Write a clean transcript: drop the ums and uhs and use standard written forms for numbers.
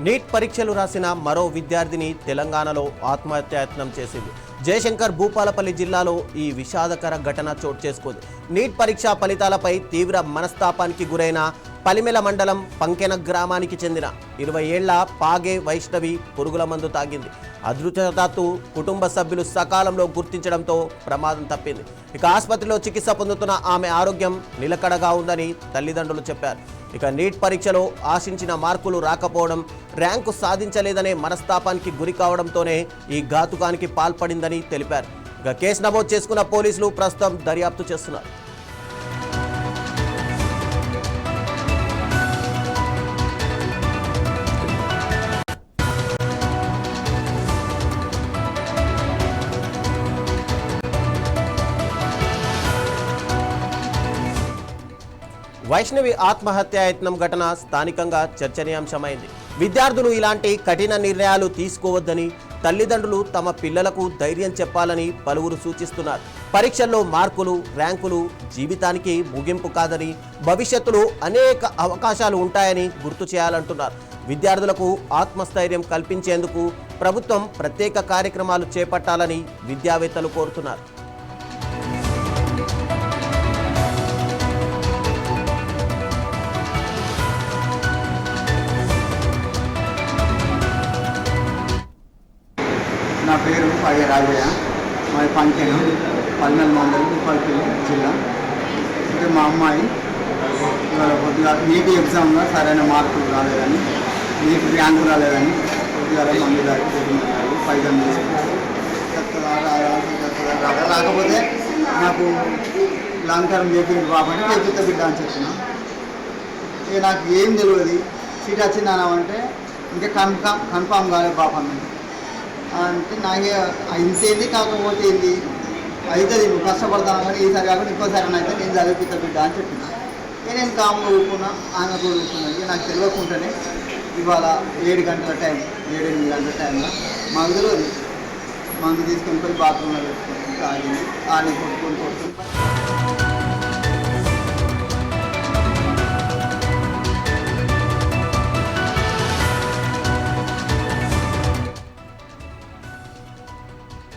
Neat పరీక్షలు రాసిన మరో విద్యార్థిని తెలంగాణలో ఆత్మహత్యాయత్నం చేసింది. జయశంకర్ భూపాలపల్లి జిల్లాలో ఈ విషాదకర ఘటన చోటు చేసుకుంది. నీట్ పరీక్షా ఫలితాలపై తీవ్ర మనస్తాపానికి గురైన పలిమెల మండలం పంకెన గ్రామానికి చెందిన 20 ఏళ్ల పాగే వైష్ణవి పురుగుల మందు తాగింది. అదృష్టవశాత్తు కుటుంబ సభ్యులు సకాలంలో గుర్తించడంతో ప్రమాదం తప్పింది. ఇక ఆసుపత్రిలో చికిత్స పొందుతున్న ఆమె ఆరోగ్యం నిలకడగా ఉందని తల్లిదండ్రులు చెప్పారు. ఇక నీట్ పరీక్షలో ఆశించిన మార్కులు రాకపోవడం, ర్యాంకు సాధించలేదనే మనస్తాపానికి గురి కావడంతోనే ఈ ఘాతుకానికి పాల్పడిందని తెలిపారు. ఇక కేసు నమోదు చేసుకున్న పోలీసులు ప్రస్తుతం దర్యాప్తు చేస్తున్నారు. వైష్ణవి ఆత్మహత్యాయత్నం ఘటన స్థానికంగా చర్చనీయాంశమైంది. విద్యార్థులు ఇలాంటి కఠిన నిర్ణయాలు తీసుకోవద్దని, తల్లిదండ్రులు తమ పిల్లలకు ధైర్యం చెప్పాలని పలువురు సూచిస్తున్నారు. పరీక్షల్లో మార్కులు, ర్యాంకులు జీవితానికి ముగింపు కాదని, భవిష్యత్తులో అనేక అవకాశాలు ఉంటాయని గుర్తు చేయాలంటున్నారు. విద్యార్థులకు ఆత్మస్థైర్యం కల్పించేందుకు ప్రభుత్వం ప్రత్యేక కార్యక్రమాలు చేపట్టాలని విద్యావేత్తలు కోరుతున్నారు. నా పేరు పాగే రాజయ్య, మాది పంకెన, పల్మెల మండలం, భూపాలపల్లి జిల్లా. అంటే మా అమ్మాయి ఇవాళ కొద్దిగా నీట్ ఎగ్జామ్లో సరైన మార్కులు రాలేదని, నీట్ ర్యాంకు రాలేదని కొద్దిగా మంది దాటిపోతున్నారు. పైజన్ రాకపోతే నాకు లాంగ్ టర్మ్ చేపింది బాబంటే చేపిస్తా బిడ్డ అని చెప్పిన. ఇక నాకు ఏం తెలియదు, సీట్ వచ్చిందన్నామంటే ఇంకా కన్ఫామ్ కాలేదు బాపన్న అంటే నాకే ఇంతేంది కాకపోతే ఏంది అవుతుంది, నువ్వు కష్టపడతాను కానీ ఈసారి కాకుండా ఇంకోసారి అయితే నేను చదివిపిస్తా బిడ్డ అని చెప్పిన. నేను కామ్గా ఊరుకున్నా, ఆమె కూడా ఊరుకున్నాను. నాకు తెలియకుండానే ఇవాళ 7 గంటల టైం, 7-8 గంటల టైంలో మాకు తెలియదు మందు తీసుకొని పోయి బాత్రూంలో పెట్టుకొని తాగింది. ఆడిని కొట్టుకొని